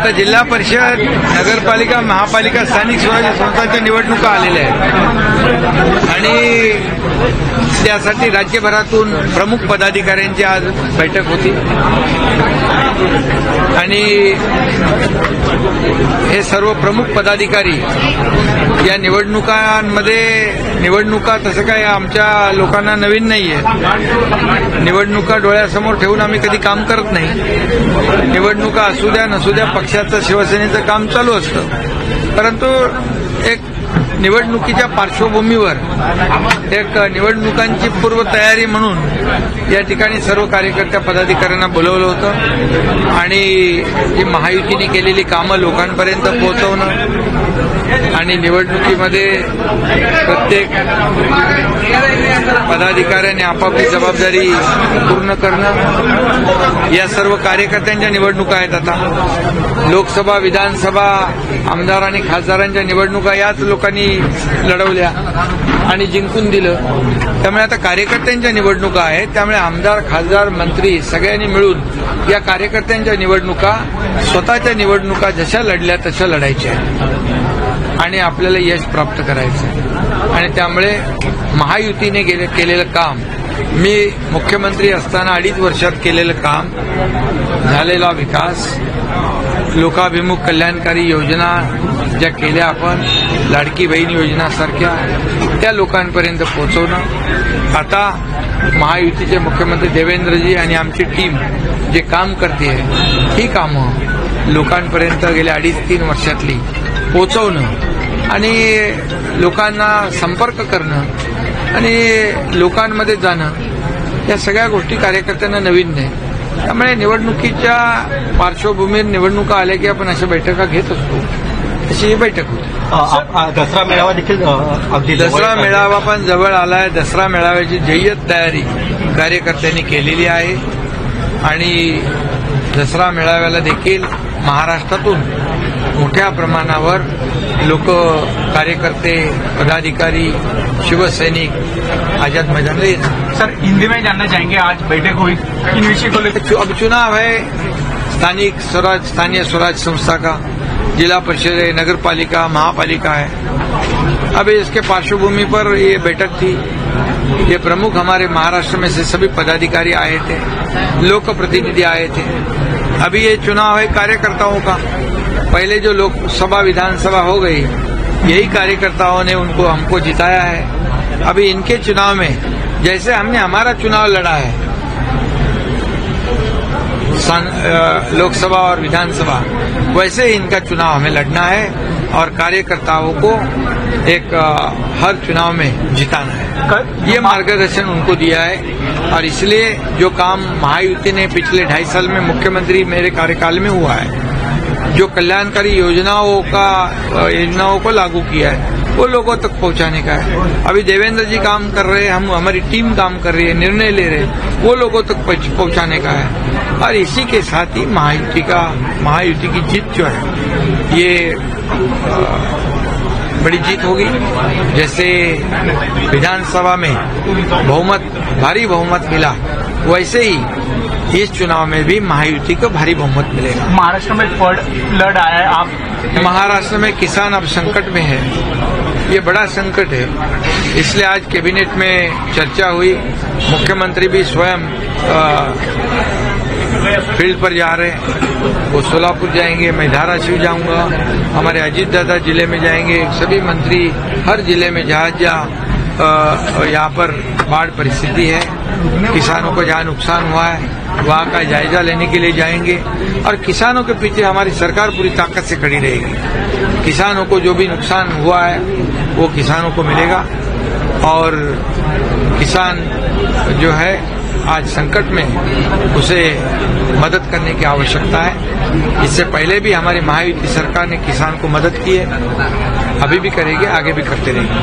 आता जिल्हा परिषद, नगरपालिका, महापालिका, स्थानिक स्वराज्य संस्थांच्या निवडणुका आलेल्या आहेत आणि त्यासाठी राज्यभरातून प्रमुख पदाधिकाऱ्यांची आज बैठक होती आणि हे सर्व प्रमुख पदाधिकारी या निवडणुका तसं काय आमच्या लोकांना नवीन नाहीये. निवडणुका डोळ्यासमोर ठेवून आम्ही कधी काम करत नाही. निवडणुका असू द्या नसू द्या पक्षाचं शिवसेनेचं काम चालू असतं, परंतु एक निवडणुकीच्या पार्श्वभूमीवर एक निवडणुकांची पूर्वतयारी म्हणून या ठिकाणी सर्व कार्यकर्त्या पदाधिकाऱ्यांना बोलवलं होतं आणि जी महायुतीने केलेली कामं लोकांपर्यंत पोहोचवणं आणि निवडणुकीमध्ये प्रत्येक पदाधिकाऱ्याने आपापली जबाबदारी पूर्ण करणं, या सर्व कार्यकर्त्यांच्या निवडणुका आहेत. आता लोकसभा, विधानसभा, आमदार आणि खासदारांच्या निवडणुका याच लोकांनी लढवल्या आणि जिंकून दिलं. त्यामुळे आता कार्यकर्त्यांच्या निवडणुका आहेत. त्यामुळे आमदार, खासदार, मंत्री सगळ्यांनी मिळून या कार्यकर्त्यांच्या निवडणुका, स्वतःच्या निवडणुका जशा लढल्या तशा लढायच्या आणि आपल्याला यश प्राप्त करायचं. आणि त्यामुळे महायुतीने केलेलं काम, मी मुख्यमंत्री असताना 2.5 वर्षात केलेलं काम, झालेला विकास, लोकाभिमुख कल्याणकारी योजना ज्या केल्या आपण, लाडकी बहीण योजनासारख्या, त्या लोकांपर्यंत पोहोचवणं. आता महायुतीचे मुख्यमंत्री देवेंद्रजी आणि आमची टीम जे काम करते ही कामं लोकांपर्यंत गेल्या 2.5-3 वर्षातली पोहोचवणं आणि लोकांना संपर्क करणं आणि लोकांमध्ये जाणं, या सगळ्या गोष्टी कार्यकर्त्यांना नवीन नाही. त्यामुळे निवडणुकीच्या पार्श्वभूमीवर निवडणुका आल्या की आपण अशा बैठका घेत असतो. अशी ही बैठक होती. दसरा मेळावा देखील दसरा मेळावा पण जवळ आलाय. दसरा मेळाव्याची जय्यत तयारी कार्यकर्त्यांनी केलेली आहे आणि दसरा मेळाव्याला देखील महाराष्ट्रातून मोठ्या प्रमाणावर लोक, कार्यकर्ते, पदाधिकारी, शिवसैनिक आजाद मैदान में. सर, हिंदी में जानना चाहेंगे, आज बैठक हुई इन विषय को लेकर. अब चुनाव है स्थानीय स्वराज संस्था का, जिला परिषद है, नगरपालिका, महापालिका है. अब इसके पार्श्वभूमि पर ये बैठक थी. ये प्रमुख हमारे महाराष्ट्र में से सभी पदाधिकारी आए थे, लोक प्रतिनिधि आए थे. अभी ये चुनाव है कार्यकर्ताओं का. पहले जो लोकसभा, विधानसभा हो गई, यही कार्यकर्ताओं ने हमको जिताया है. अभी इनके चुनाव में जैसे हमने हमारा चुनाव लड़ा है लोकसभा और विधानसभा, वैसे ही इनका चुनाव हमें लड़ना है और कार्यकर्ताओं को एक हर चुनाव में जिताना है. ये मार्गदर्शन उनको दिया है और इसलिए जो काम महायुति ने पिछले 2.5 साल में मुख्यमंत्री मेरे कार्यकाल में हुआ है, जो कल्याणकारी योजनाओं को लागू किया है, वो लोगों तक पहुंचाने का है. अभी देवेंद्र जी काम कर रहे हैं, हमारी टीम काम कर रही है, निर्णय ले रहे हैं, वो लोगों तक पहुंचाने का है. और इसी के साथ ही महायुति की जीत जो है ये बड़ी जीत होगी. जैसे विधानसभा में भारी बहुमत मिला, वैसे ही इस चुनाव में भी महायुति को भारी बहुमत मिलेगा. महाराष्ट्र में फ्लड आया है, आप महाराष्ट्र में किसान अब संकट में है. ये बड़ा संकट है, इसलिए आज कैबिनेट में चर्चा हुई. मुख्यमंत्री भी स्वयं फील्ड पर जा रहे हैं. वो सोलापुर जाएंगे, मैं धाराशिव जाऊंगा, हमारे अजीत दादा जिले में जाएंगे. सभी मंत्री हर जिले में यहाँ पर बाढ़ परिस्थिति है, किसानों को जहाँ नुकसान हुआ है वहाँ का जायजा लेने के लिए जाएंगे और किसानों के पीछे हमारी सरकार पूरी ताकत से खड़ी रहेगी. किसानों को जो भी नुकसान हुआ है वो किसानों को मिलेगा और किसान जो है आज संकट में, उसे मदद करने की आवश्यकता है. इससे पहले भी हमारी महायुति सरकार ने किसान को मदद की है, अभी भी करेगी, आगे भी करते रहेंगे.